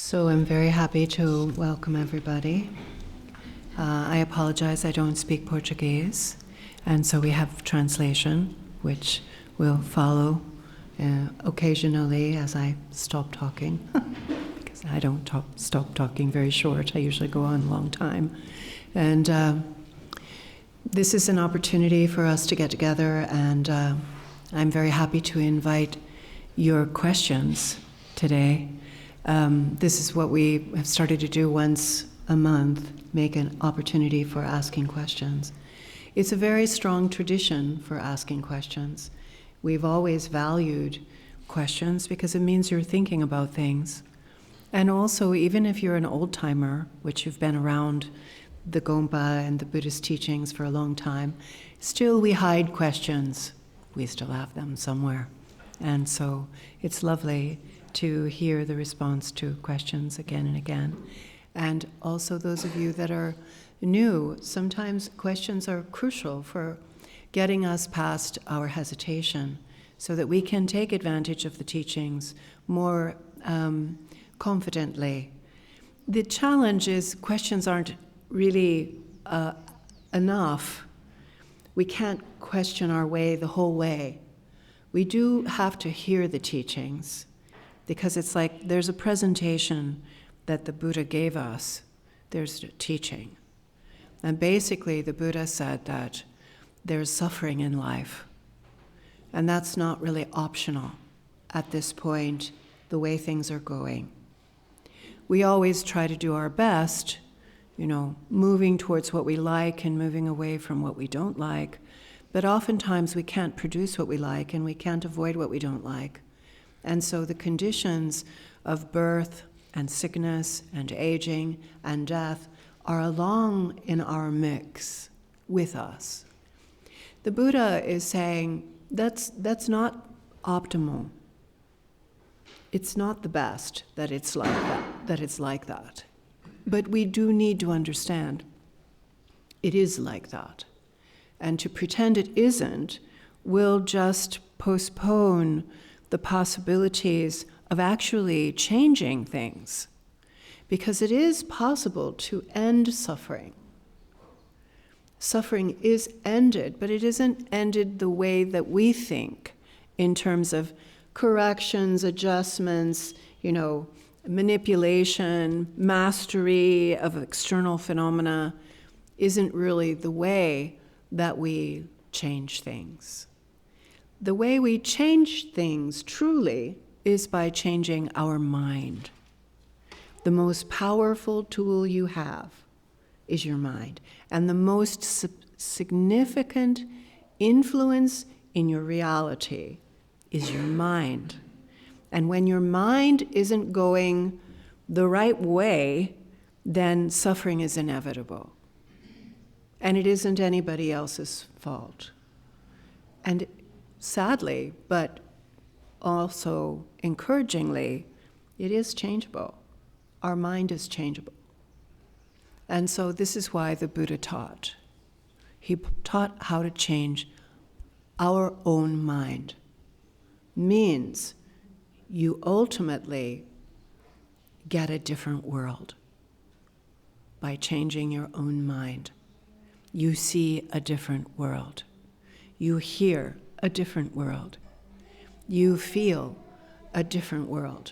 So I'm very happy to welcome everybody. I apologize, I don't speak Portuguese, and so we have translation, which will follow occasionally as I stop talking, because I don't stop talking very short. I usually go on a long time. And this is an opportunity for us to get together, and I'm very happy to invite your questions today. This is what we have started to do once a month, make an opportunity for asking questions. It's a very strong tradition for asking questions. We've always valued questions because it means you're thinking about things. And also, even if you're an old-timer, which you've been around the Gonpa and the Buddhist teachings for a long time, still we hide questions. We still have them somewhere. And so it's lovely to hear the response to questions again and again. And also those of you that are new, sometimes questions are crucial for getting us past our hesitation so that we can take advantage of the teachings more confidently. The challenge is questions aren't really enough. We can't question our way the whole way. We do have to hear the teachings, because it's like there's a presentation that the Buddha gave us. There's a teaching. And basically the Buddha said that there's suffering in life. And that's not really optional at this point, the way things are going. We always try to do our best, moving towards what we like and moving away from what we don't like. But oftentimes we can't produce what we like and we can't avoid what we don't like. And so the conditions of birth and sickness and aging and death are along in our mix with us. The Buddha is saying that's not optimal. It's not the best that it's like that. But we do need to understand it is like that. And to pretend it isn't will just postpone the possibilities of actually changing things, because it is possible to end suffering. Suffering is ended, but it isn't ended the way that we think in terms of corrections, adjustments, manipulation, mastery of external phenomena isn't really the way that we change things. The way we change things truly is by changing our mind. The most powerful tool you have is your mind. And the most significant influence in your reality is your mind. And when your mind isn't going the right way, then suffering is inevitable. And it isn't anybody else's fault. And sadly, but also encouragingly, it is changeable. Our mind is changeable. And so this is why the Buddha taught. He taught how to change our own mind. Means you ultimately get a different world by changing your own mind. You see a different world. You hear a different world. You feel a different world.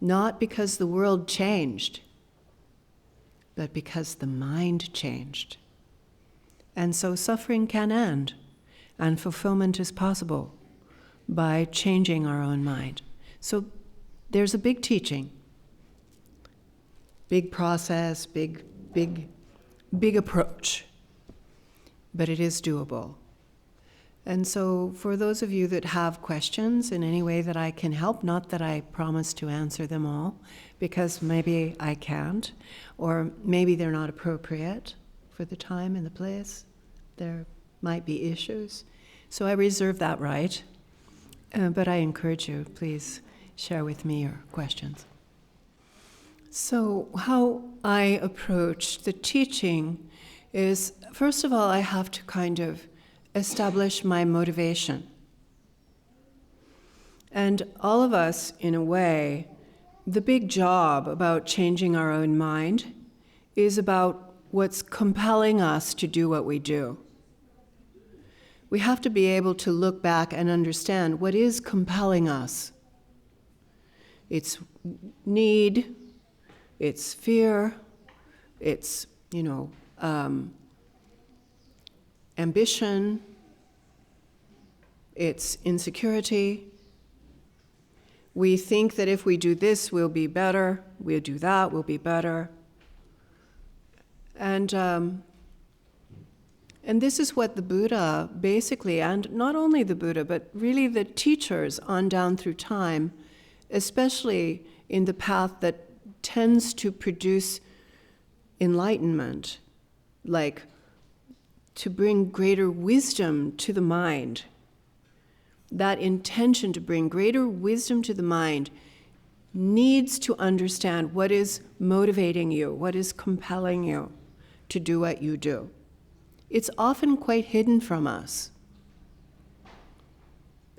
Not because the world changed, but because the mind changed. And so suffering can end, and fulfillment is possible by changing our own mind. So there's a big teaching, big process, big approach, but it is doable. And so for those of you that have questions in any way that I can help, not that I promise to answer them all, because maybe I can't, or maybe they're not appropriate for the time and the place. There might be issues. So I reserve that right. But I encourage you, please share with me your questions. So how I approach the teaching is, first of all, I have to kind of establish my motivation. And all of us, in a way, the big job about changing our own mind is about what's compelling us to do what we do. We have to be able to look back and understand what is compelling us. It's need, it's fear, it's, ambition, it's insecurity. We think that if we do this, we'll be better. We'll do that, we'll be better. And this is what the Buddha basically, and not only the Buddha, but really the teachers on down through time, especially in the path that tends to produce enlightenment, like to bring greater wisdom to the mind. That intention to bring greater wisdom to the mind needs to understand what is motivating you, what is compelling you to do what you do. It's often quite hidden from us.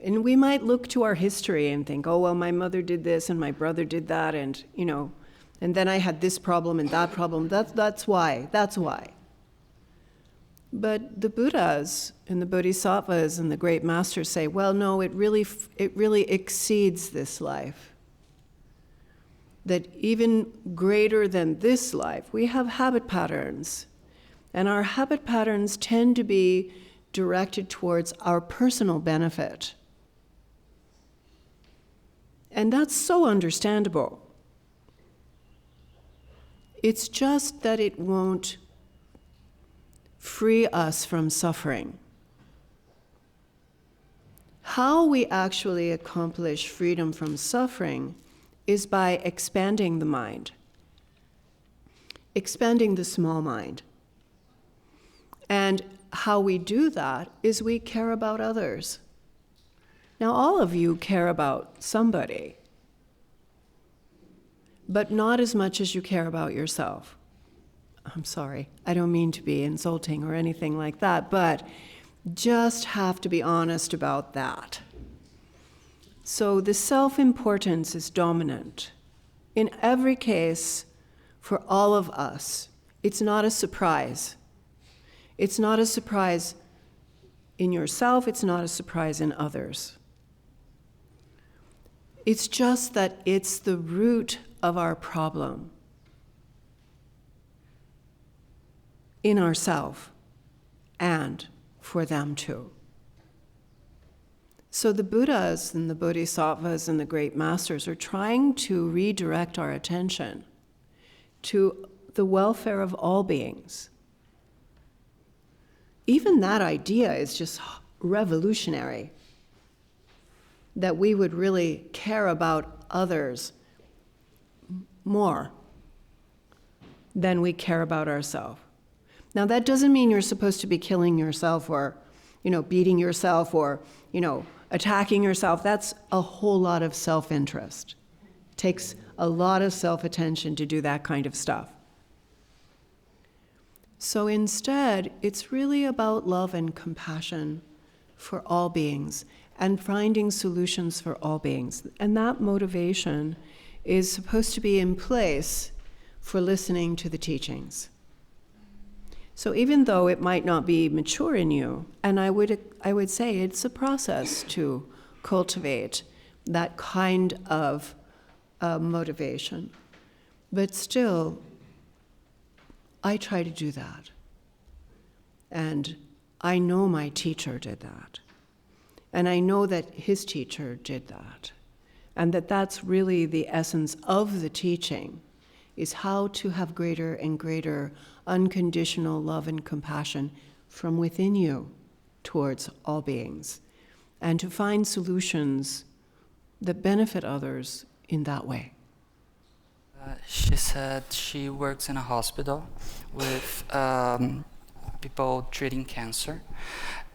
And we might look to our history and think, oh, well, my mother did this and my brother did that, and and then I had this problem and that problem. That's why. But the Buddhas and the Bodhisattvas and the great masters say, well, no, it really exceeds this life. That even greater than this life, we have habit patterns. And our habit patterns tend to be directed towards our personal benefit. And that's so understandable. It's just that it won't free us from suffering. How we actually accomplish freedom from suffering is by expanding the mind, expanding the small mind. And how we do that is we care about others. Now, all of you care about somebody, but not as much as you care about yourself. I'm sorry, I don't mean to be insulting or anything like that, but just have to be honest about that. So the self-importance is dominant. In every case, for all of us, it's not a surprise. It's not a surprise in yourself, it's not a surprise in others. It's just that it's the root of our problem in ourselves and for them too. So the Buddhas and the Bodhisattvas and the great masters are trying to redirect our attention to the welfare of all beings. Even that idea is just revolutionary, that we would really care about others more than we care about ourselves. Now, that doesn't mean you're supposed to be killing yourself or, beating yourself or, attacking yourself. That's a whole lot of self-interest. It takes a lot of self-attention to do that kind of stuff. So instead, it's really about love and compassion for all beings and finding solutions for all beings. And that motivation is supposed to be in place for listening to the teachings. So even though it might not be mature in you, and I would say it's a process to cultivate that kind of motivation, but still, I try to do that. And I know my teacher did that. And I know that his teacher did that. And that's really the essence of the teaching, is how to have greater and greater unconditional love and compassion from within you towards all beings, and to find solutions that benefit others in that way. She said she works in a hospital with people treating cancer.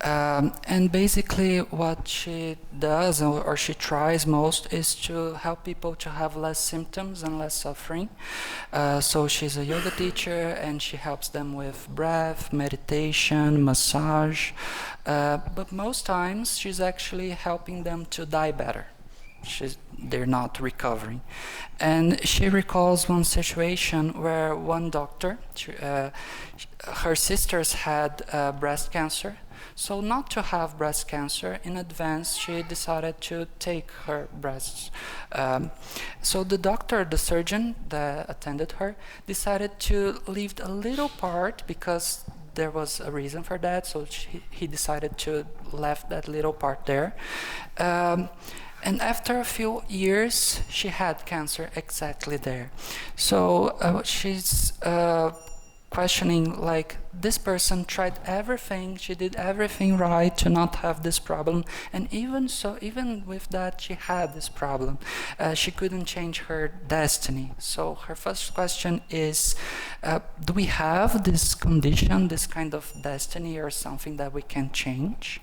And basically what she does, or she tries most, is to help people to have less symptoms and less suffering. So she's a yoga teacher, and she helps them with breath, meditation, massage. But most times she's actually helping them to die better. they're not recovering. And she recalls one situation where one doctor, her sisters had breast cancer. So not to have breast cancer, in advance she decided to take her breasts. So the doctor, the surgeon that attended her, decided to leave a little part because there was a reason for that. So he decided to leave that little part there. And after a few years, she had cancer exactly there. So she's questioning, like, this person tried everything, she did everything right to not have this problem, and even with that, she had this problem. She couldn't change her destiny. So her first question is, do we have this condition, this kind of destiny, or something that we can change?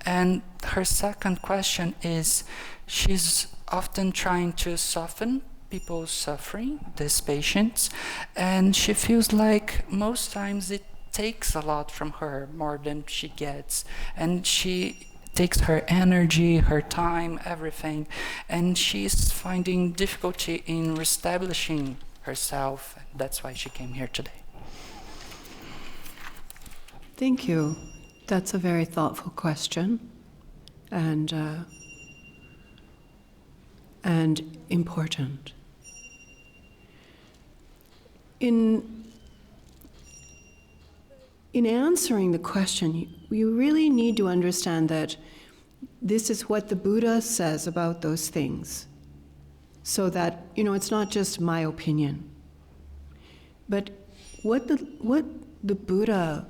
And her second question is, she's often trying to soften people's suffering, these patients, and she feels like most times it takes a lot from her, more than she gets, and she takes her energy, her time, everything, and she's finding difficulty in reestablishing herself. That's why she came here today. Thank you. That's a very thoughtful question, and important. In answering the question, you really need to understand that this is what the Buddha says about those things, so that, it's not just my opinion. But what the Buddha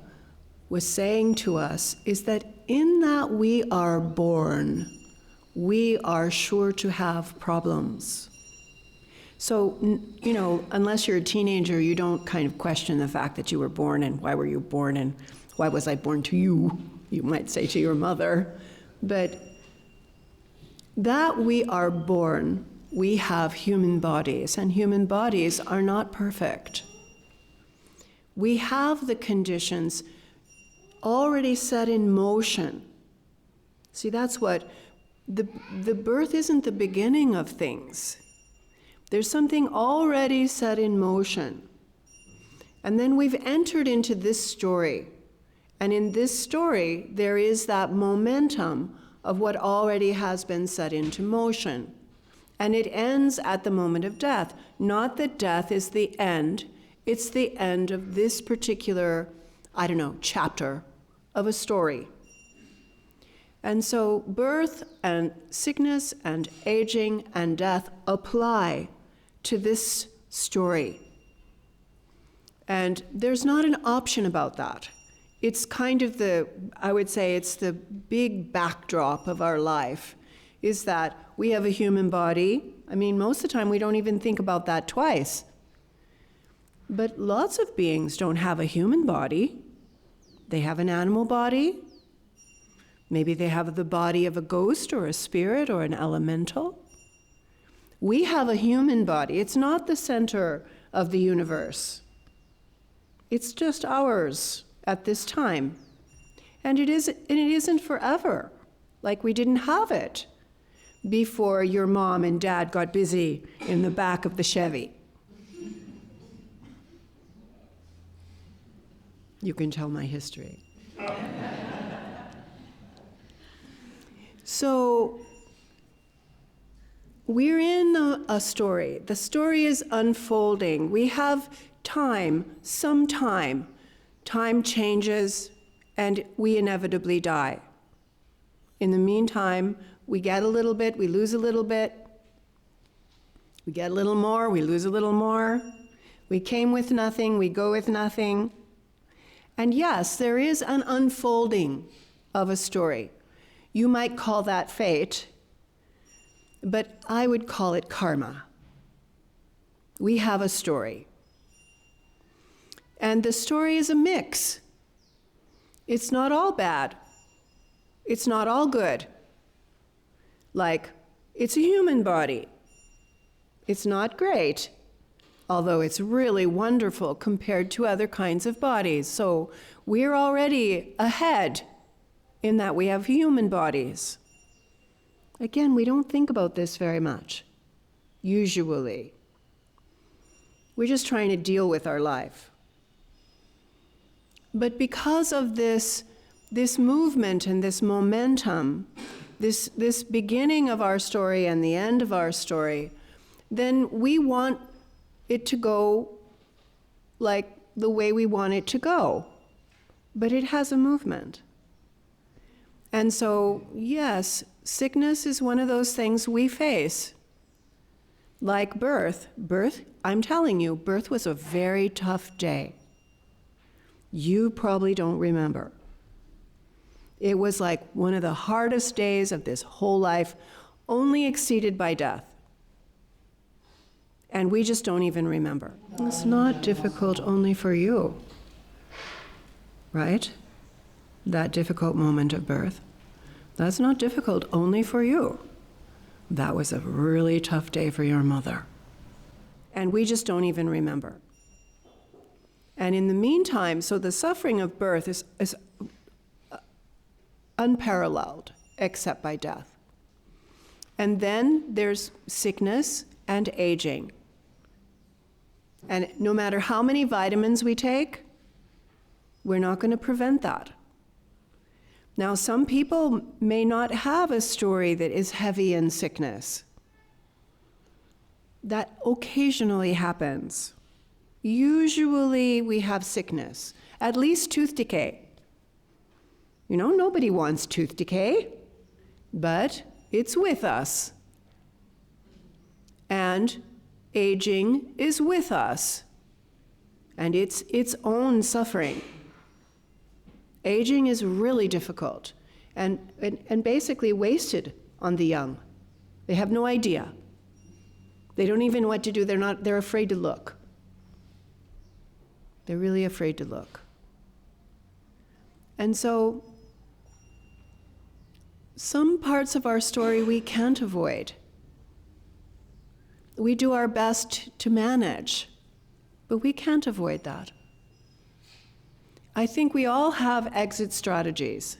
was saying to us is that in that we are born, we are sure to have problems. So, unless you're a teenager, you don't kind of question the fact that you were born and why were you born and why was I born to you, you might say to your mother. But that we are born, we have human bodies, and human bodies are not perfect. We have the conditions already set in motion. See, that's what the birth isn't the beginning of things. There's something already set in motion. And then we've entered into this story. And in this story, there is that momentum of what already has been set into motion. And it ends at the moment of death. Not that death is the end, it's the end of this particular, chapter of a story. And so birth and sickness and aging and death apply to this story. And there's not an option about that. It's kind of I would say it's the big backdrop of our life, is that we have a human body. Most of the time we don't even think about that twice. But lots of beings don't have a human body. They have an animal body. Maybe they have the body of a ghost or a spirit or an elemental. We have a human body. It's not the center of the universe. It's just ours at this time. And it isn't forever. Like we didn't have it before your mom and dad got busy in the back of the Chevy. You can tell my history. So we're in a story. The story is unfolding. We have time, some time. Time changes, and we inevitably die. In the meantime, we get a little bit, we lose a little bit. We get a little more, we lose a little more. We came with nothing, we go with nothing. And yes, there is an unfolding of a story. You might call that fate, but I would call it karma. We have a story. And the story is a mix. It's not all bad. It's not all good. Like, it's a human body. It's not great, although it's really wonderful compared to other kinds of bodies. So we're already ahead in that we have human bodies. Again, we don't think about this very much, usually. We're just trying to deal with our life. But because of this movement and this momentum, this beginning of our story and the end of our story, then we want it to go like the way we want it to go. But it has a movement. And so, yes, sickness is one of those things we face. Like birth. Birth, I'm telling you, birth was a very tough day. You probably don't remember. It was like one of the hardest days of this whole life, only exceeded by death. And we just don't even remember. It's not difficult only for you, right? That difficult moment of birth. That's not difficult only for you. That was a really tough day for your mother. And we just don't even remember. And in the meantime, so the suffering of birth is unparalleled, except by death. And then there's sickness and aging. And no matter how many vitamins we take, we're not going to prevent that. Now, some people may not have a story that is heavy in sickness. That occasionally happens. Usually we have sickness, at least tooth decay. You know, nobody wants tooth decay, but it's with us. And aging is with us, and it's its own suffering. Aging is really difficult and basically wasted on the young. They have no idea. They don't even know what to do. They're afraid to look. They're really afraid to look. And so, some parts of our story we can't avoid. We do our best to manage, but we can't avoid that. I think we all have exit strategies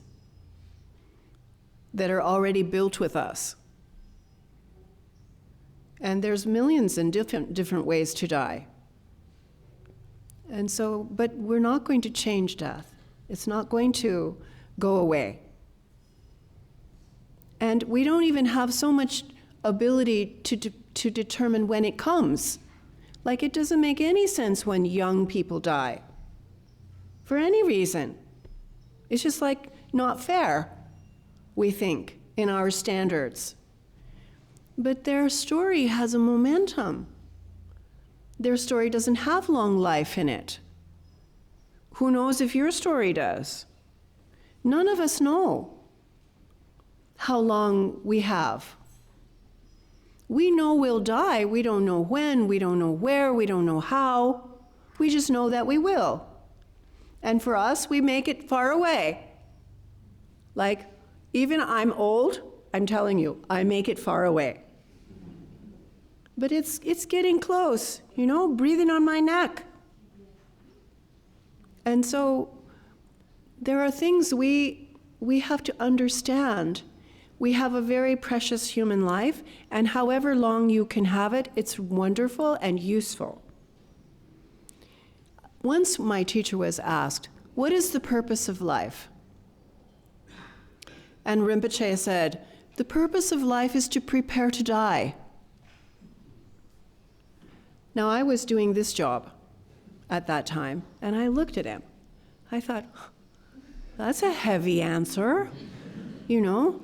that are already built with us. And there's millions and different ways to die. And so, but we're not going to change death. It's not going to go away. And we don't even have so much ability to determine when it comes. Like, it doesn't make any sense when young people die. For any reason. It's just like not fair, we think, in our standards. But their story has a momentum. Their story doesn't have long life in it. Who knows if your story does? None of us know how long we have. We know we'll die. We don't know when, we don't know where, we don't know how. We just know that we will. And for us, we make it far away. Like, even I'm old, I'm telling you, I make it far away. But it's getting close, you know, breathing on my neck. And so there are things we have to understand. We have a very precious human life, and however long you can have it, it's wonderful and useful. Once my teacher was asked, what is the purpose of life? And Rinpoche said, the purpose of life is to prepare to die. Now, I was doing this job at that time, and I looked at him. I thought, that's a heavy answer, you know?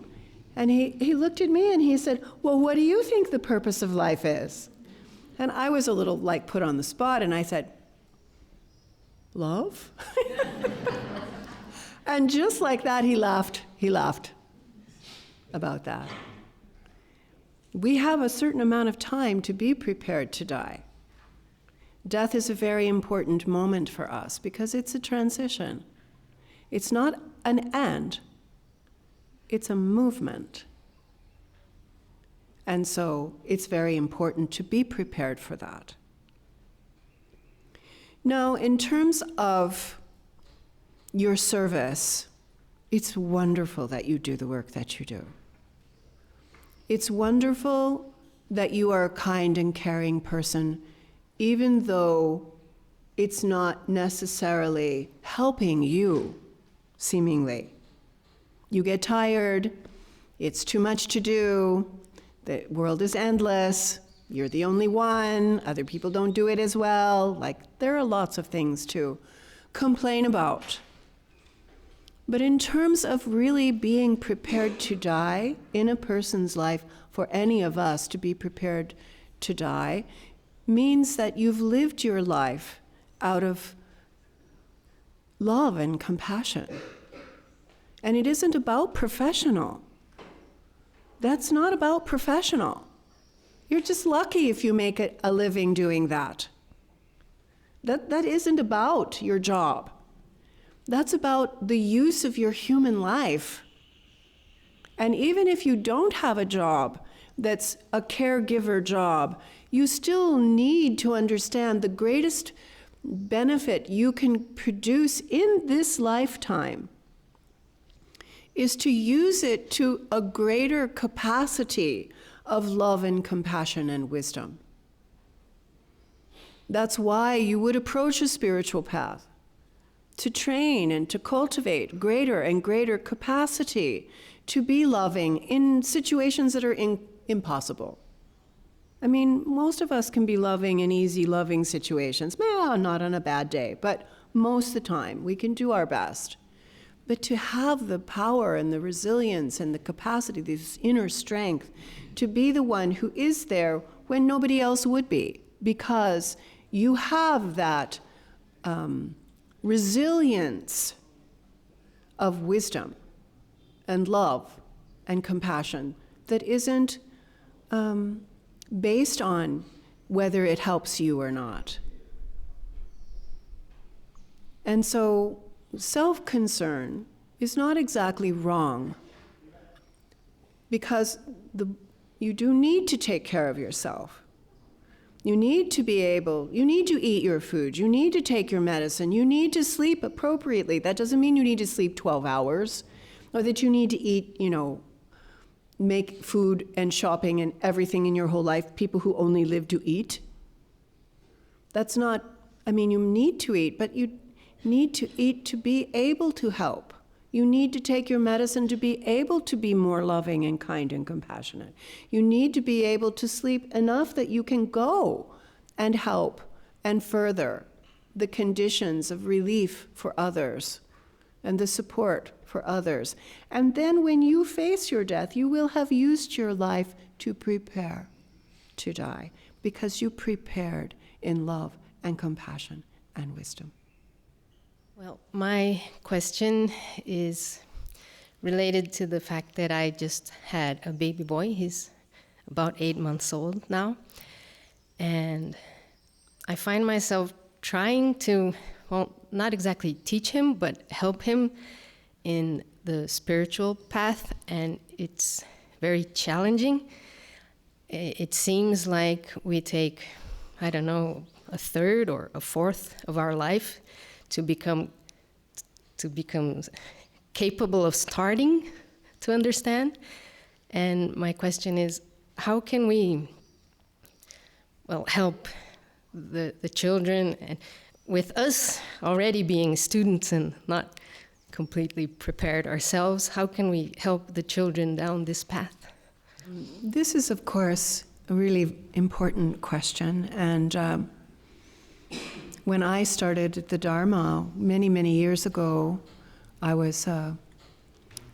And he looked at me and he said, well, what do you think the purpose of life is? And I was a little like put on the spot, and I said, love? And just like that, he laughed about that. We have a certain amount of time to be prepared to die. Death is a very important moment for us because it's a transition. It's not an end, it's a movement. And so it's very important to be prepared for that. Now, in terms of your service, it's wonderful that you do the work that you do. It's wonderful that you are a kind and caring person, even though it's not necessarily helping you, seemingly. You get tired, it's too much to do, the world is endless, you're the only one, other people don't do it as well. Like, there are lots of things to complain about. But in terms of really being prepared to die in a person's life, for any of us to be prepared to die, means that you've lived your life out of love and compassion. And it isn't about professional. That's not about professional. You're just lucky if you make a living doing that. That isn't about your job. That's about the use of your human life. And even if you don't have a job that's a caregiver job, you still need to understand the greatest benefit you can produce in this lifetime is to use it to a greater capacity of love and compassion and wisdom. That's why you would approach a spiritual path, to train and to cultivate greater and greater capacity to be loving in situations that are impossible. I mean, most of us can be loving in easy, loving situations. Well, not on a bad day, but most of the time we can do our best. But to have the power and the resilience and the capacity, this inner strength, to be the one who is there when nobody else would be, because you have that resilience of wisdom and love and compassion that isn't based on whether it helps you or not. And so self-concern is not exactly wrong, because you do need to take care of yourself. You need to eat your food, you need to take your medicine, you need to sleep appropriately. That doesn't mean you need to sleep 12 hours, or that you need to eat, make food and shopping and everything in your whole life, people who only live to eat. That's not, you need to eat, but you need to eat to be able to help. You need to take your medicine to be able to be more loving and kind and compassionate. You need to be able to sleep enough that you can go and help and further the conditions of relief for others and the support for others. And then when you face your death, you will have used your life to prepare to die, because you prepared in love and compassion and wisdom. Well, my question is related to the fact that I just had a baby boy. He's about 8 months old now. And I find myself trying to, not exactly teach him, but help him in the spiritual path. And it's very challenging. It seems like we take, a third or a fourth of our life to become capable of starting to understand. And my question is, how can we help the children, and with us already being students and not completely prepared ourselves, how can we help the children down this path? This is, of course, a really important question. And when I started the Dharma many, many years ago, I was a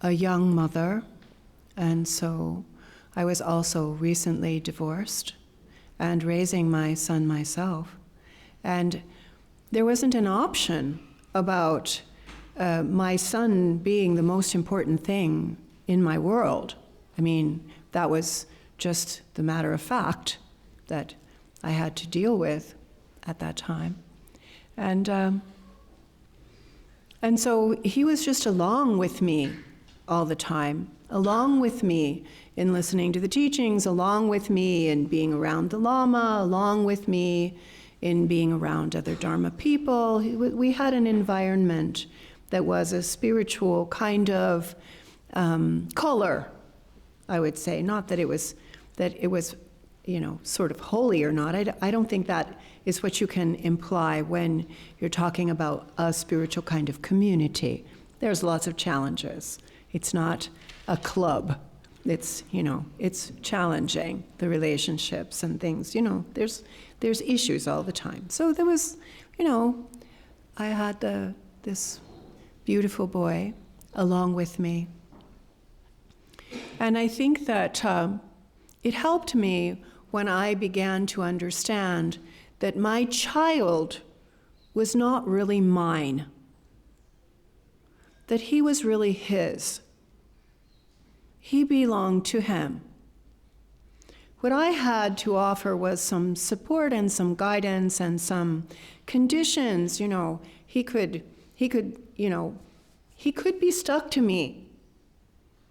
young mother, and so I was also recently divorced and raising my son myself. And there wasn't an option about my son being the most important thing in my world. That was just the matter of fact that I had to deal with at that time. And so he was just along with me all the time, along with me in listening to the teachings, along with me in being around the Lama, along with me in being around other Dharma people. We had an environment that was a spiritual kind of color I would say. Not that it was, sort of holy or not. I don't think that is what you can imply when you're talking about a spiritual kind of community. There's lots of challenges. It's not a club. It's, it's challenging, the relationships and things. There's issues all the time. So there was, I had this beautiful boy along with me. And I think that it helped me when I began to understand that my child was not really mine, that he was really his. He belonged to him. What I had to offer was some support and some guidance and some conditions. He could be stuck to me.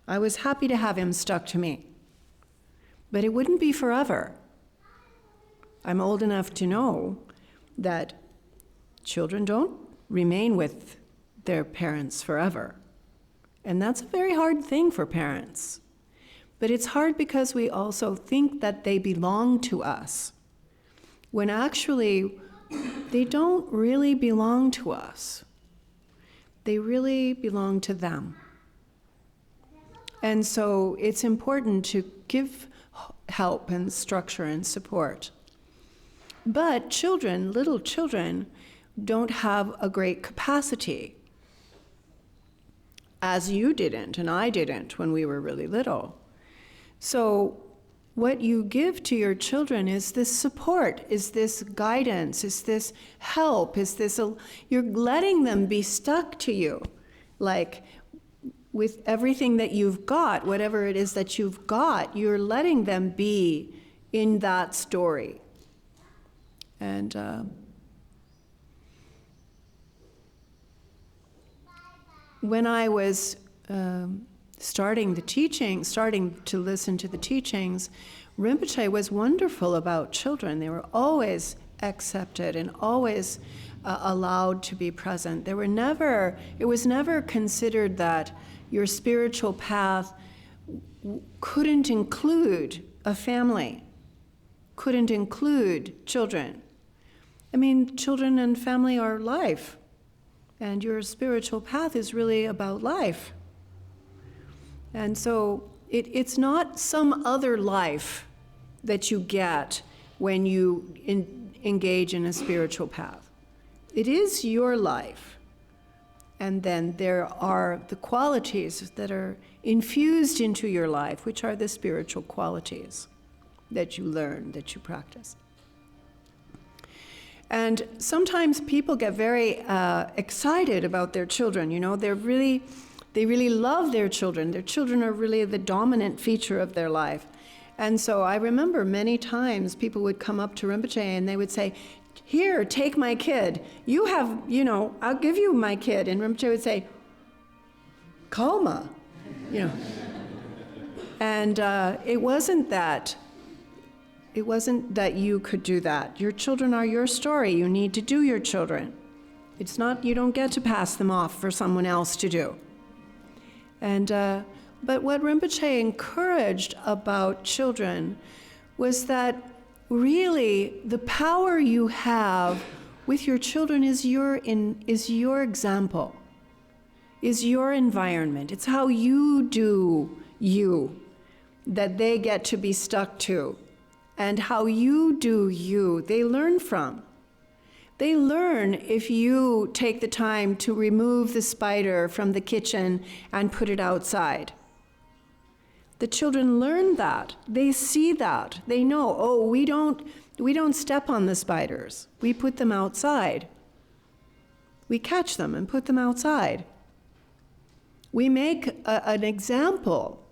I was happy to have him stuck to me. But it wouldn't be forever. I'm old enough to know that children don't remain with their parents forever. And that's a very hard thing for parents. But it's hard because we also think that they belong to us, when actually they don't really belong to us. They really belong to them. And so it's important to give help and structure and support. But children, little children, don't have a great capacity, as you didn't and I didn't when we were really little. So what you give to your children is this support, is this guidance, is this help, you're letting them be stuck to you. Like, with everything that you've got, whatever it is that you've got, you're letting them be in that story. And when I was starting to listen to the teachings, Rinpoche was wonderful about children. They were always accepted and always allowed to be present. It was never considered that your spiritual path couldn't include a family, couldn't include children. I mean, children and family are life, and your spiritual path is really about life. And so it's not some other life that you get when you engage in a spiritual path. It is your life. And then there are the qualities that are infused into your life, which are the spiritual qualities that you learn, that you practice. And sometimes people get very excited about their children. They really love their children. Their children are really the dominant feature of their life. And so I remember many times people would come up to Rinpoche and they would say, "Here, take my kid. You have, I'll give you my kid." And Rinpoche would say, "Kalma," And it wasn't that you could do that. Your children are your story. You need to do your children. It's not, you don't get to pass them off for someone else to do. And but what Rinpoche encouraged about children was that really the power you have with your children is your example, is your environment. It's how you do you that they get to be stuck to. And how you do you, they learn from. They learn if you take the time to remove the spider from the kitchen and put it outside. The children learn that. They see that. They know, we don't step on the spiders. We put them outside. We catch them and put them outside. We make an example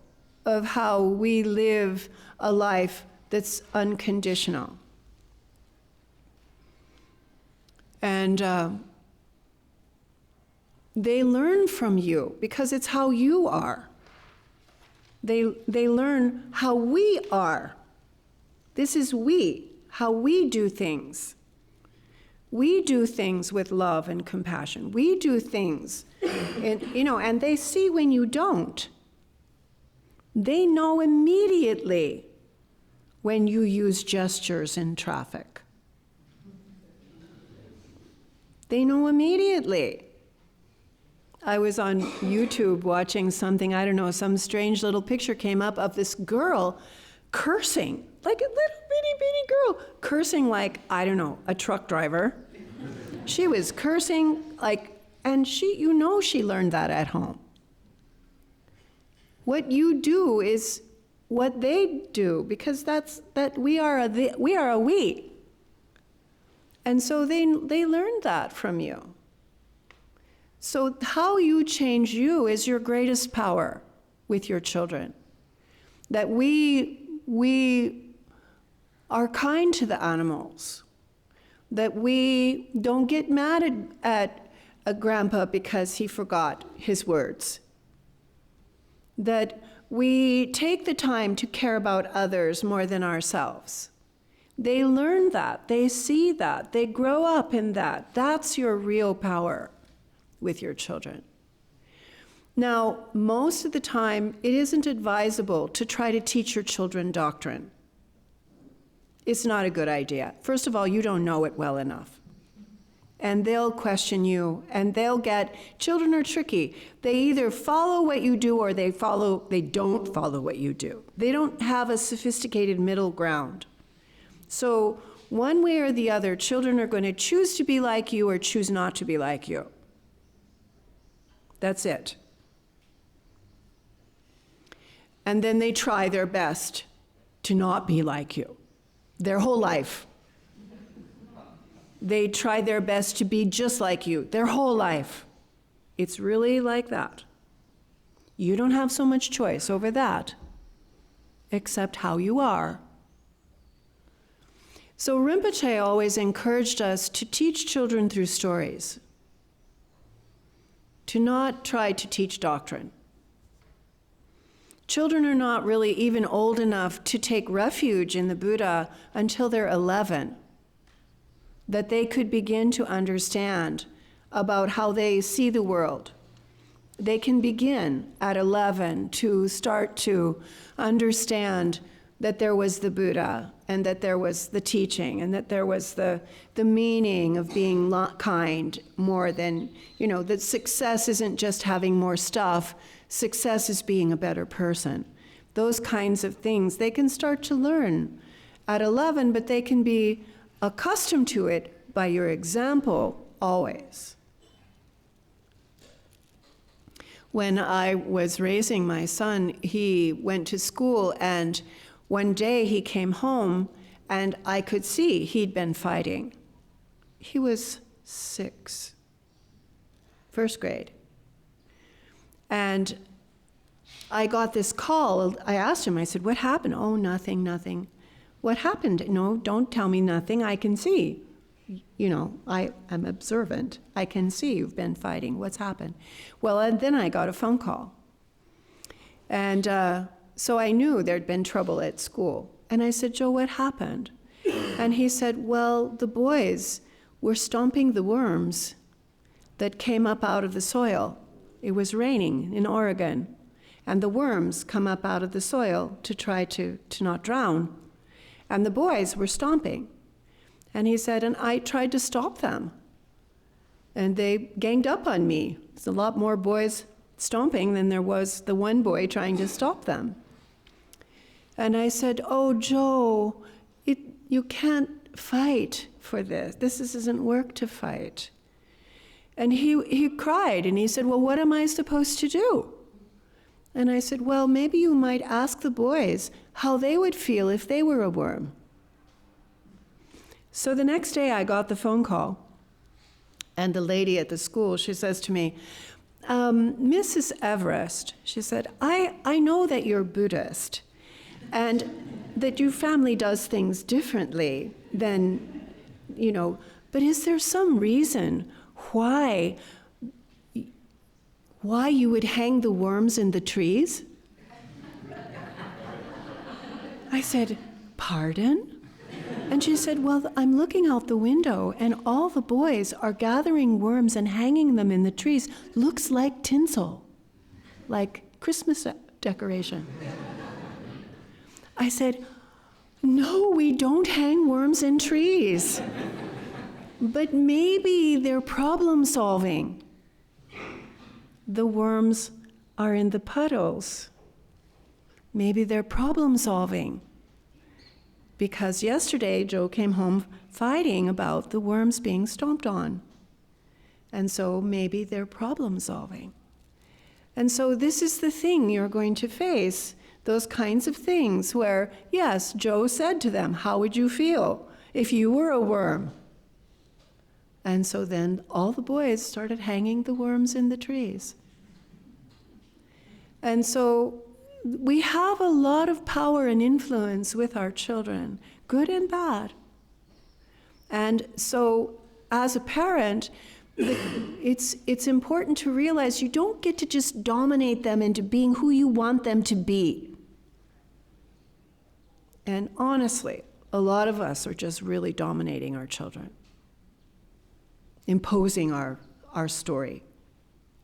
of how we live a life that's unconditional. And they learn from you because it's how you are. They learn how we are. This is how we do things. We do things with love and compassion. We do things, and they see when you don't. They know immediately when you use gestures in traffic. They know immediately. I was on YouTube watching something, I don't know, some strange little picture came up of this girl cursing, like a little bitty girl, cursing like, I don't know, a truck driver. She was cursing like, and she learned that at home. What you do is what they do, because we are a we. And so they learned that from you. So how you change you is your greatest power with your children. That we are kind to the animals. That we don't get mad at a grandpa because he forgot his words. That we take the time to care about others more than ourselves. They learn that, they see that, they grow up in that. That's your real power with your children. Now, most of the time, it isn't advisable to try to teach your children doctrine. It's not a good idea. First of all, you don't know it well enough. And they'll question you, and children are tricky. They either follow what you do or they don't follow what you do. They don't have a sophisticated middle ground. So one way or the other, children are going to choose to be like you or choose not to be like you. That's it. And then they try their best to not be like you. Their whole life. They try their best to be just like you. Their whole life. It's really like that. You don't have so much choice over that, except how you are. So Rinpoche always encouraged us to teach children through stories, to not try to teach doctrine. Children are not really even old enough to take refuge in the Buddha until they're 11, that they could begin to understand about how they see the world. They can begin at 11 to start to understand that there was the Buddha, and that there was the teaching, and that there was the meaning of being kind more than, that success isn't just having more stuff, success is being a better person. Those kinds of things, they can start to learn at 11, but they can be accustomed to it by your example always. When I was raising my son, he went to school, and one day he came home and I could see he'd been fighting. He was 6, first grade. And I got this call. I asked him, I said, what happened? Oh, nothing. What happened? No, don't tell me nothing. I can see. I am observant. I can see you've been fighting. What's happened? Well, and then I got a phone call. And so I knew there'd been trouble at school. And I said, Joe, what happened? And he said, well, the boys were stomping the worms that came up out of the soil. It was raining in Oregon. And the worms come up out of the soil to try to not drown. And the boys were stomping. And he said, and I tried to stop them. And they ganged up on me. There's a lot more boys stomping than there was the one boy trying to stop them. And I said, oh, Joe, you can't fight for this. This isn't work to fight. And he cried, and he said, well, what am I supposed to do? And I said, well, maybe you might ask the boys how they would feel if they were a worm. So the next day I got the phone call, and the lady at the school, she says to me, Mrs. Everest, she said, I know that you're Buddhist, and that your family does things differently than, but is there some reason why you would hang the worms in the trees? I said, pardon? And she said, well, I'm looking out the window, and all the boys are gathering worms and hanging them in the trees. Looks like tinsel, like Christmas decoration. I said, no, we don't hang worms in trees. But maybe they're problem solving. The worms are in the puddles. Maybe they're problem solving. Because yesterday Joe came home fighting about the worms being stomped on. And so maybe they're problem solving. And so this is the thing you're going to face, those kinds of things where, yes, Joe said to them, how would you feel if you were a worm? And so then all the boys started hanging the worms in the trees. And so we have a lot of power and influence with our children, good and bad. And so as a parent, it's important to realize you don't get to just dominate them into being who you want them to be. And honestly, a lot of us are just really dominating our children, imposing our story,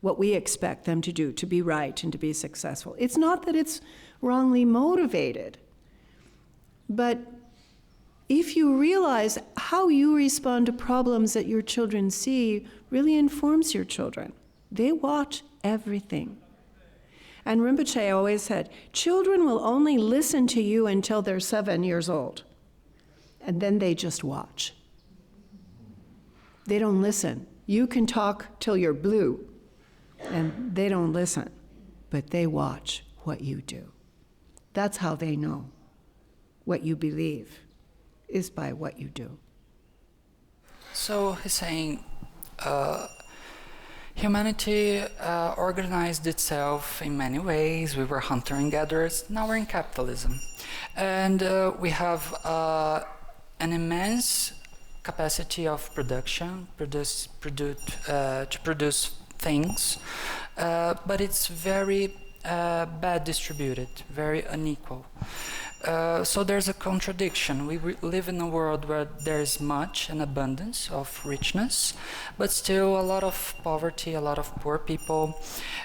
what we expect them to do, to be right and to be successful. It's not that it's wrongly motivated, but if you realize how you respond to problems that your children see really informs your children. They watch everything. And Rinpoche always said, children will only listen to you until they're 7 years old. And then they just watch. They don't listen. You can talk till you're blue, and they don't listen. But they watch what you do. That's how they know what you believe is by what you do. So he's saying humanity organized itself in many ways. We were hunter and gatherers. Now we're in capitalism. And we have an immense capacity of production, to produce things, but it's very bad distributed, very unequal. So there's a contradiction. We live in a world where there's much and abundance of richness, but still a lot of poverty, a lot of poor people,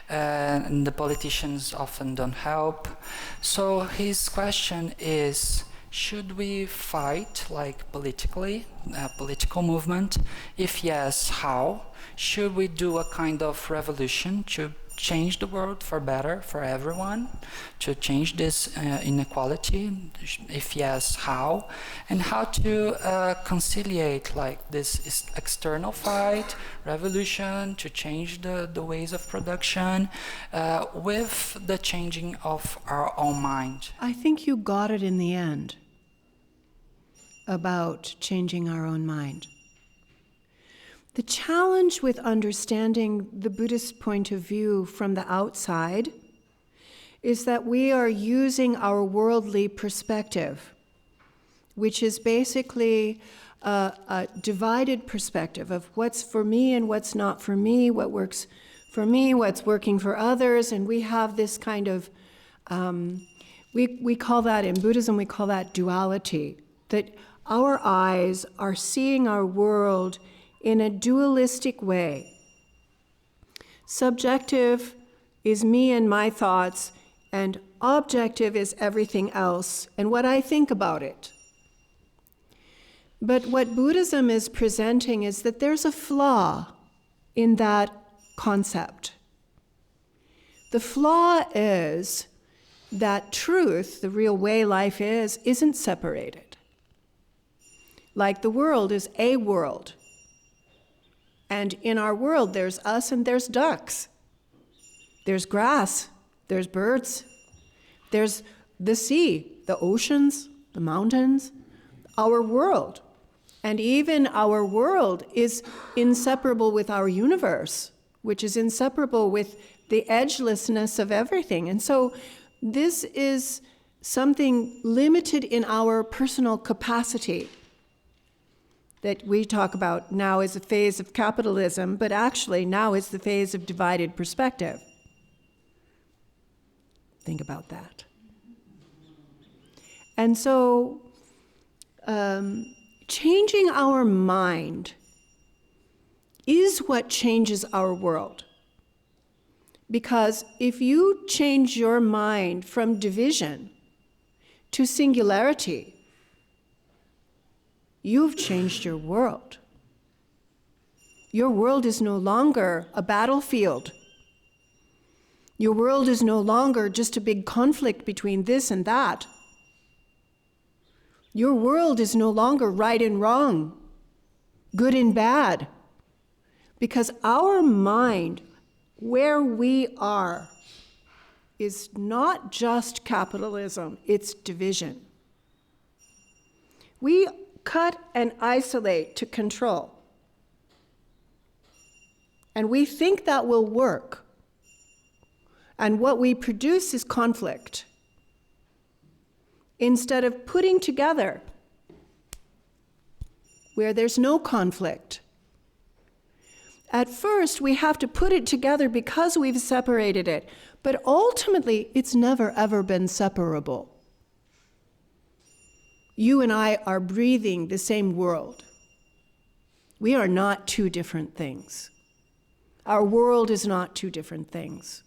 and the politicians often don't help. So his question is, should we fight, like politically, a political movement? If yes, how? Should we do a kind of revolution to change the world for better for everyone, to change this inequality? If yes, how? And how to conciliate like this external fight, revolution, to change the ways of production with the changing of our own mind? I think you got it in the end about changing our own mind. The challenge with understanding the Buddhist point of view from the outside is that we are using our worldly perspective, which is basically a divided perspective of what's for me and what's not for me, what works for me, what's working for others, and we have this kind of, we call that, in Buddhism, we call that duality, that our eyes are seeing our world in a dualistic way. Subjective is me and my thoughts, and objective is everything else and what I think about it. But what Buddhism is presenting is that there's a flaw in that concept. The flaw is that truth, the real way life is, isn't separated. Like the world is a world. And in our world, there's us and there's ducks. There's grass, there's birds, there's the sea, the oceans, the mountains, our world. And even our world is inseparable with our universe, which is inseparable with the edgelessness of everything. And so this is something limited in our personal capacity that we talk about now as a phase of capitalism, but actually now is the phase of divided perspective. Think about that. And so, changing our mind is what changes our world. Because if you change your mind from division to singularity, you've changed your world. Your world is no longer a battlefield. Your world is no longer just a big conflict between this and that. Your world is no longer right and wrong, good and bad. Because our mind, where we are, is not just capitalism, it's division. We cut and isolate to control. And we think that will work. And what we produce is conflict. Instead of putting together where there's no conflict. At first, we have to put it together because we've separated it. But ultimately, it's never ever been separable. You and I are breathing the same world. We are not two different things. Our world is not two different things.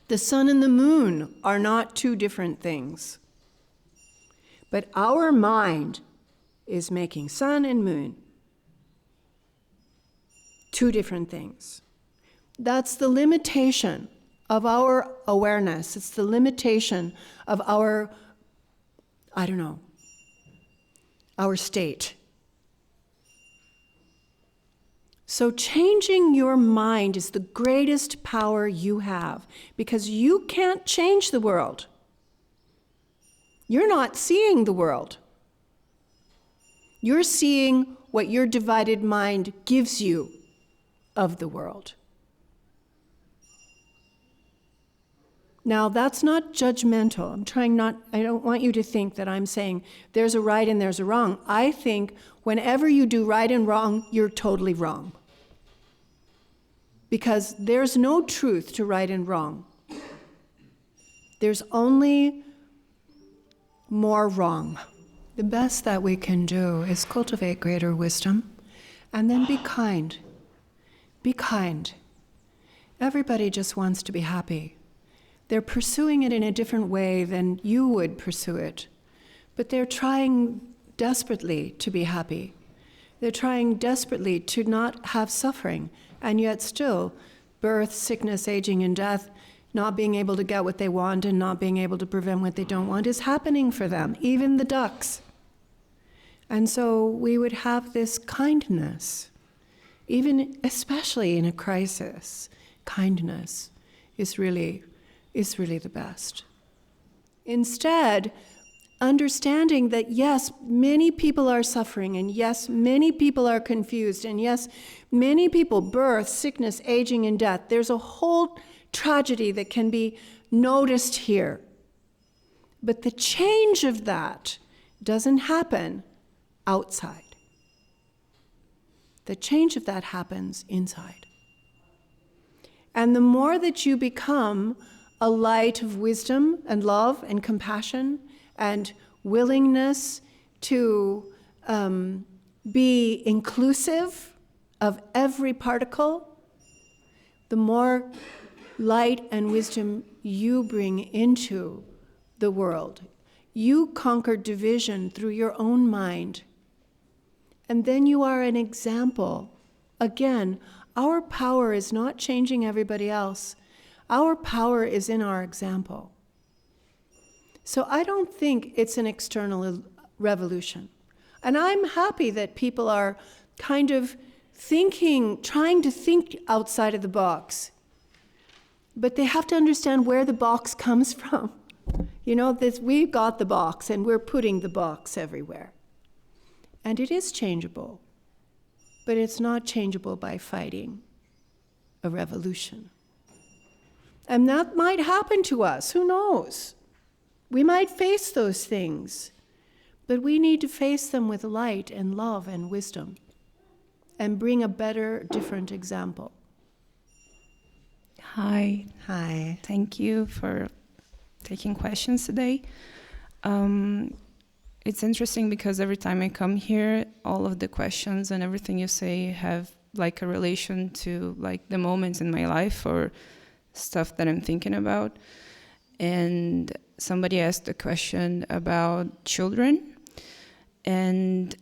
The sun and the moon are not two different things. But our mind is making sun and moon two different things. That's the limitation of our awareness. It's the limitation of our, our state. So changing your mind is the greatest power you have, because you can't change the world. You're not seeing the world. You're seeing what your divided mind gives you of the world. Now, that's not judgmental. I don't want you to think that I'm saying there's a right and there's a wrong. I think whenever you do right and wrong, you're totally wrong. Because there's no truth to right and wrong. There's only more wrong. The best that we can do is cultivate greater wisdom and then be kind. Be kind. Everybody just wants to be happy. They're pursuing it in a different way than you would pursue it. But they're trying desperately to be happy. They're trying desperately to not have suffering. And yet still, birth, sickness, aging, and death, not being able to get what they want and not being able to prevent what they don't want is happening for them, even the ducks. And so we would have this kindness, especially in a crisis. Kindness is really the best. Instead, understanding that yes, many people are suffering, and yes, many people are confused, and yes, many people, birth, sickness, aging, and death. There's a whole tragedy that can be noticed here. But the change of that doesn't happen outside. The change of that happens inside. And the more that you become a light of wisdom and love and compassion and willingness to be inclusive of every particle, the more light and wisdom you bring into the world. You conquer division through your own mind. And then you are an example. Again, our power is not changing everybody else. Our power is in our example. So I don't think it's an external revolution. And I'm happy that people are kind of trying to think outside of the box. But they have to understand where the box comes from. We've got the box and we're putting the box everywhere. And it is changeable. But it's not changeable by fighting a revolution. And that might happen to us, who knows? We might face those things, but we need to face them with light and love and wisdom and bring a better, different example. Hi. Hi. Thank you for taking questions today. It's interesting because every time I come here, all of the questions and everything you say have like a relation to like the moments in my life or stuff that I'm thinking about. And somebody asked a question about children, and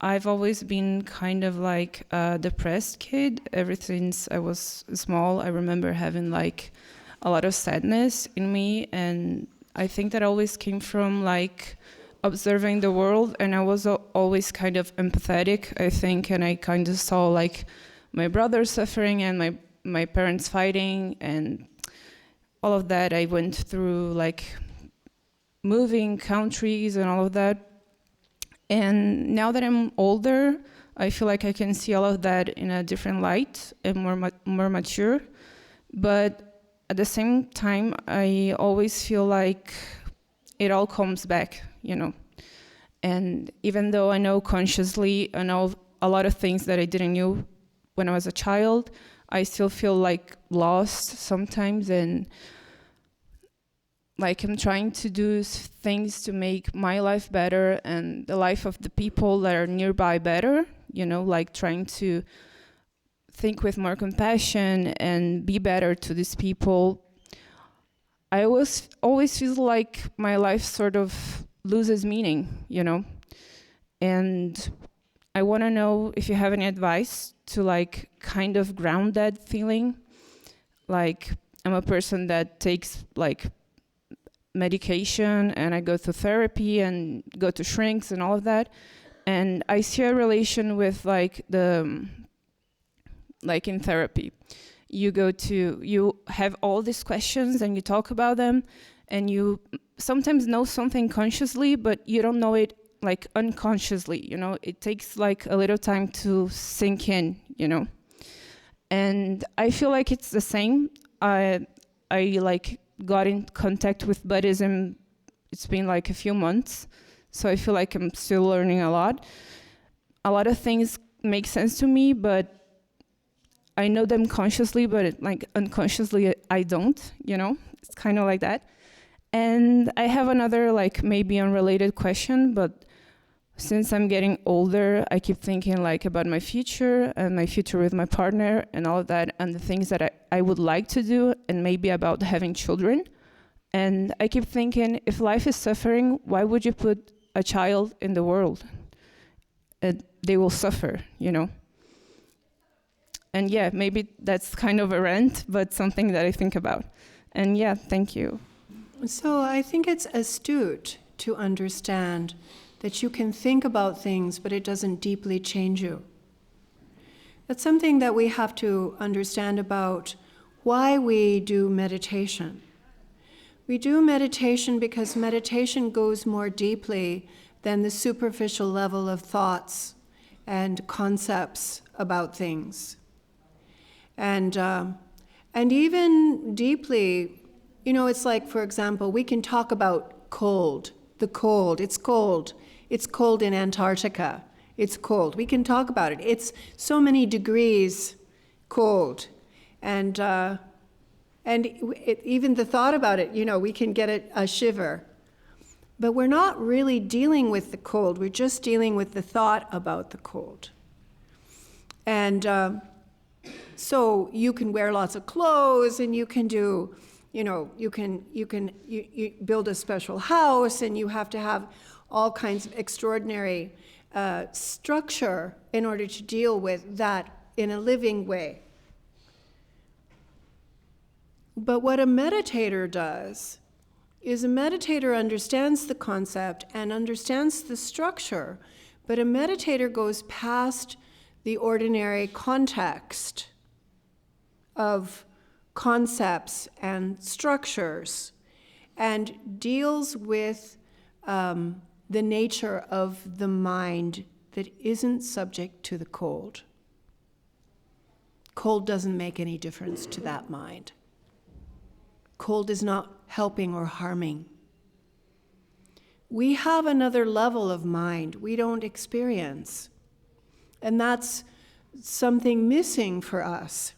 I've always been kind of like a depressed kid. Ever since I was small, I remember having like a lot of sadness in me, and I think that always came from like observing the world, and I was always kind of empathetic, I think, and I kind of saw like my brother suffering and my parents fighting and all of that. I went through like moving countries and all of that. And now that I'm older, I feel like I can see all of that in a different light and more mature. But at the same time, I always feel like it all comes back, you know. And even though I know consciously, I know a lot of things that I didn't know when I was a child, I still feel like lost sometimes, and like I'm trying to do things to make my life better and the life of the people that are nearby better, you know, like trying to think with more compassion and be better to these people. I always feel like my life sort of loses meaning, you know, and I want to know if you have any advice to like kind of ground that feeling. Like I'm a person that takes like medication, and I go to therapy and go to shrinks and all of that, and I see a relation with like in therapy, you have all these questions and you talk about them, and you sometimes know something consciously, but you don't know it like unconsciously, you know. It takes like a little time to sink in, you know. And I feel like it's the same. I like got in contact with Buddhism, it's been like a few months, so I feel like I'm still learning a lot. A lot of things make sense to me, but I know them consciously, but like unconsciously I don't, you know? It's kind of like that. And I have another like maybe unrelated question, but since I'm getting older, I keep thinking like about my future and my future with my partner and all of that, and the things that I would like to do, and maybe about having children. And I keep thinking, if life is suffering, why would you put a child in the world? They will suffer, you know? And yeah, maybe that's kind of a rant, but something that I think about. And yeah, thank you. So I think it's astute to understand that you can think about things, but it doesn't deeply change you. That's something that we have to understand about why we do meditation. We do meditation because meditation goes more deeply than the superficial level of thoughts and concepts about things. And even deeply, you know, it's like, for example, we can talk about cold, the cold, it's cold. It's cold in Antarctica. It's cold. We can talk about it. It's so many degrees cold. And even the thought about it, you know, we can get a shiver. But we're not really dealing with the cold. We're just dealing with the thought about the cold. And so you can wear lots of clothes, and you can do, you know, you build a special house, and you have to have all kinds of extraordinary structure in order to deal with that in a living way. But what a meditator does is a meditator understands the concept and understands the structure, but a meditator goes past the ordinary context of concepts and structures and deals with the nature of the mind that isn't subject to the cold. Cold doesn't make any difference to that mind. Cold is not helping or harming. We have another level of mind we don't experience, and that's something missing for us.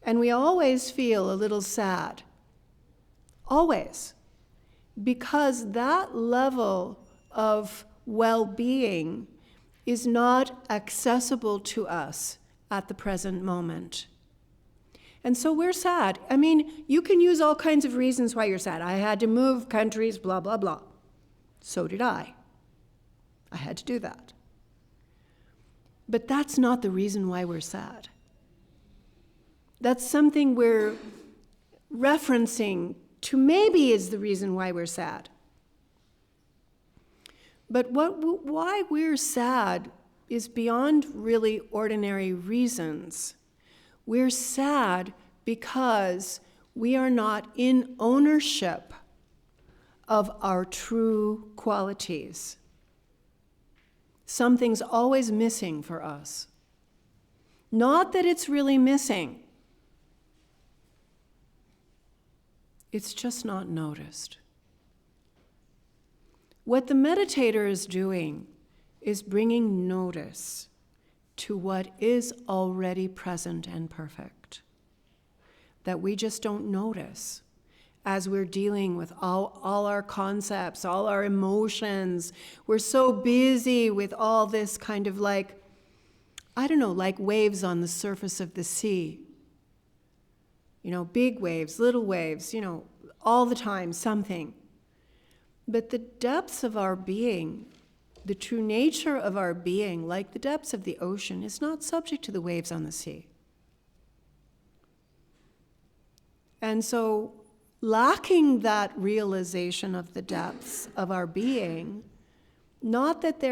And we always feel a little sad. Always. Because that level of well-being is not accessible to us at the present moment. And so we're sad. I mean, you can use all kinds of reasons why you're sad. I had to move countries, blah, blah, blah. So did I. I had to do that. But that's not the reason why we're sad. That's something we're referencing to maybe is the reason why we're sad. But why we're sad is beyond really ordinary reasons. We're sad because we are not in ownership of our true qualities. Something's always missing for us. Not that it's really missing. It's just not noticed. What the meditator is doing is bringing notice to what is already present and perfect, that we just don't notice as we're dealing with all our concepts, all our emotions. We're so busy with all this kind of like, I don't know, like waves on the surface of the sea. You know, big waves, little waves, you know, all the time, something. But the depths of our being, the true nature of our being, like the depths of the ocean, is not subject to the waves on the sea. And so, lacking that realization of the depths of our being, not that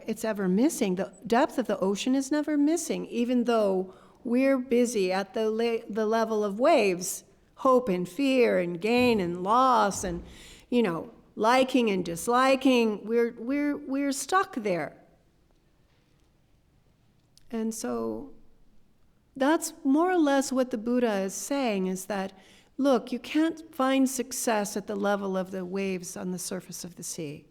it's ever missing, the depth of the ocean is never missing, even though we're busy at the level of waves, hope and fear and gain and loss and, you know, liking and disliking. We're stuck there. And so that's more or less what the Buddha is saying, is that, look, you can't find success at the level of the waves on the surface of the sea.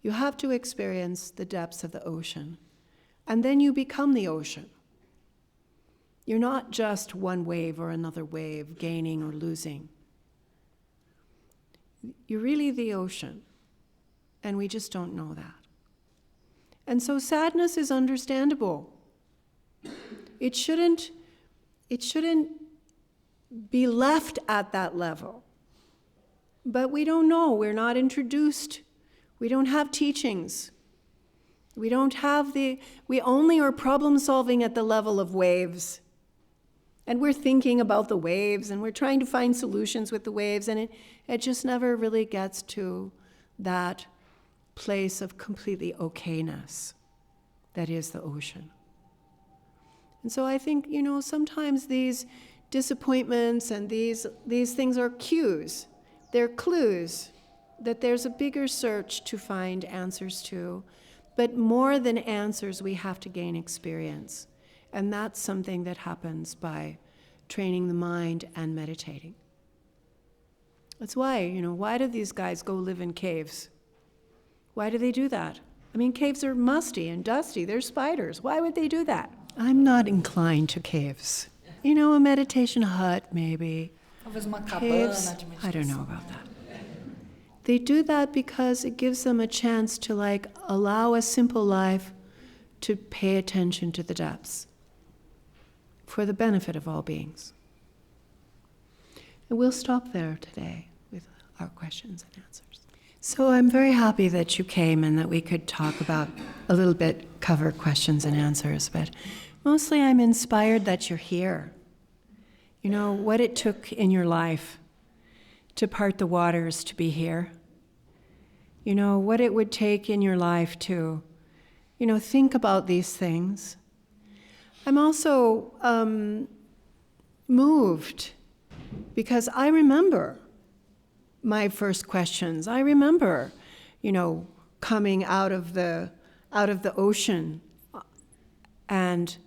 You have to experience the depths of the ocean, and then you become the ocean. You're not just one wave or another wave, gaining or losing. You're really the ocean, and we just don't know that. And so sadness is understandable. It shouldn't be left at that level. But we don't know. We're not introduced. We don't have teachings. We only are problem solving at the level of waves. And we're thinking about the waves, and we're trying to find solutions with the waves, and it just never really gets to that place of completely okayness that is the ocean. And so I think, you know, sometimes these disappointments and these things are cues. They're clues that there's a bigger search to find answers to. But more than answers, we have to gain experience. And that's something that happens by training the mind and meditating. That's why, you know, why do these guys go live in caves? Why do they do that? I mean, caves are musty and dusty. They're spiders. Why would they do that? I'm not inclined to caves. You know, a meditation hut, maybe. Caves, I don't know about that. They do that because it gives them a chance to, like, allow a simple life to pay attention to the depths for the benefit of all beings. And we'll stop there today with our questions and answers. So I'm very happy that you came and that we could talk about a little bit, cover questions and answers, but mostly I'm inspired that you're here. You know, what it took in your life to part the waters to be here. You know, what it would take in your life to, you know, think about these things. I'm also moved because I remember my first questions. I remember, you know, coming out of the ocean and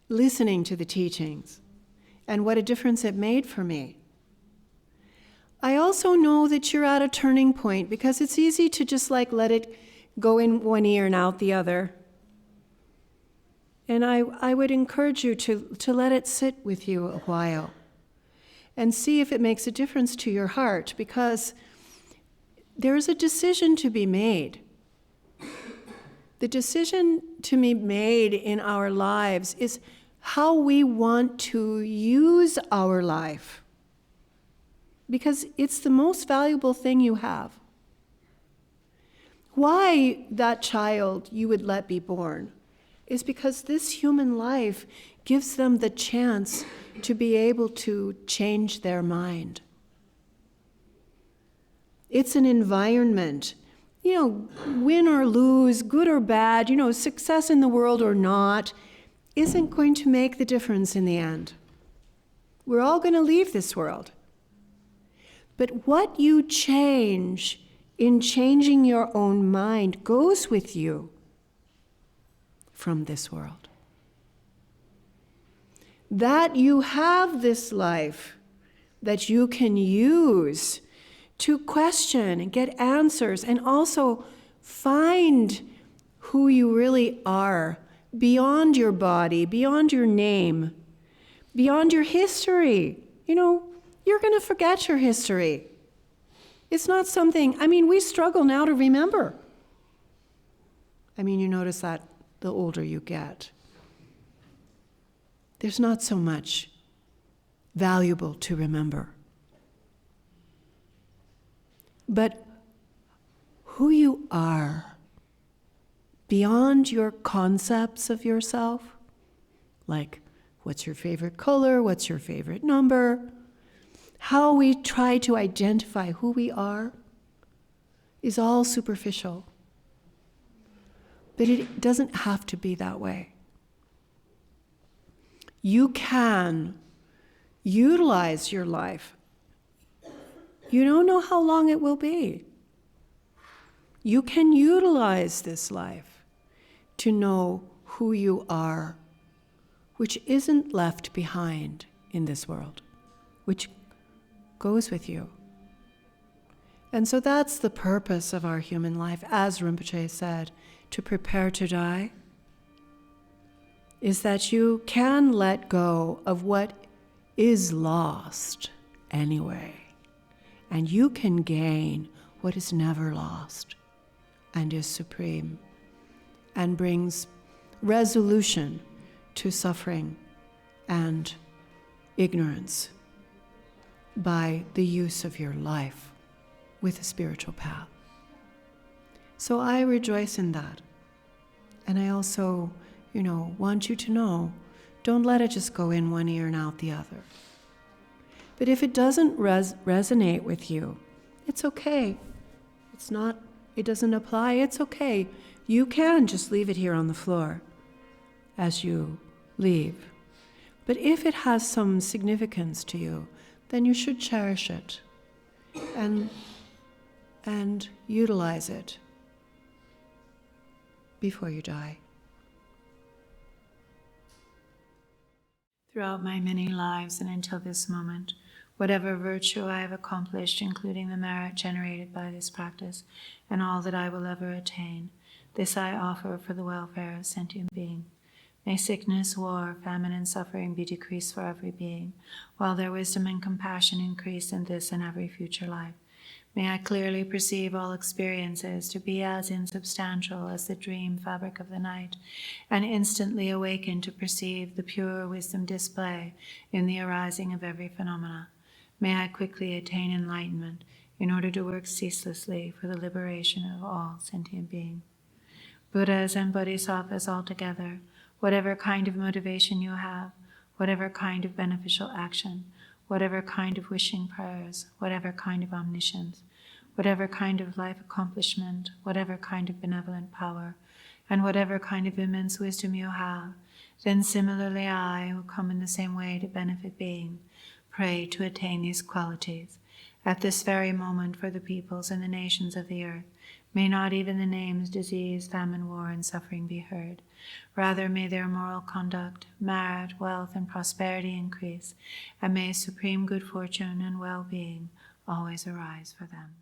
listening to the teachings and what a difference it made for me. I also know that you're at a turning point because it's easy to just like let it go in one ear and out the other. And I would encourage you to let it sit with you a while and see if it makes a difference to your heart, because there's a decision to be made. The decision to be made in our lives is how we want to use our life. Because it's the most valuable thing you have. Why that child you would let be born is because this human life gives them the chance to be able to change their mind. It's an environment, win or lose, good or bad, success in the world or not, isn't going to make the difference in the end. We're all going to leave this world. But what you change in changing your own mind goes with you from this world. That you have this life that you can use to question and get answers and also find who you really are beyond your body, beyond your name, beyond your history. You're going to forget your history. It's not something, we struggle now to remember. You notice that the older you get. There's not so much valuable to remember. But who you are, beyond your concepts of yourself, like what's your favorite color, what's your favorite number, how we try to identify who we are, is all superficial. But it doesn't have to be that way. You can utilize your life. You don't know how long it will be. You can utilize this life to know who you are, which isn't left behind in this world, which goes with you. And so that's the purpose of our human life, as Rinpoche said, to prepare to die, is that you can let go of what is lost anyway, and you can gain what is never lost and is supreme and brings resolution to suffering and ignorance by the use of your life with a spiritual path. So I rejoice in that. And I also, want you to know, don't let it just go in one ear and out the other. But if it doesn't resonate with you, it's okay. It doesn't apply, it's okay. You can just leave it here on the floor as you leave. But if it has some significance to you, then you should cherish it and utilize it before you die. Throughout my many lives and until this moment, whatever virtue I have accomplished, including the merit generated by this practice, and all that I will ever attain, this I offer for the welfare of sentient being. May sickness, war, famine, and suffering be decreased for every being, while their wisdom and compassion increase in this and every future life. May I clearly perceive all experiences to be as insubstantial as the dream fabric of the night, and instantly awaken to perceive the pure wisdom display in the arising of every phenomena. May I quickly attain enlightenment in order to work ceaselessly for the liberation of all sentient beings. Buddhas and Bodhisattvas altogether, whatever kind of motivation you have, whatever kind of beneficial action, whatever kind of wishing prayers, whatever kind of omniscience, whatever kind of life accomplishment, whatever kind of benevolent power, and whatever kind of immense wisdom you have, then similarly I, who come in the same way to benefit being, pray to attain these qualities. At this very moment for the peoples and the nations of the earth, may not even the names disease, famine, war, and suffering be heard. Rather may their moral conduct, merit, wealth, and prosperity increase, and may supreme good fortune and well-being always arise for them.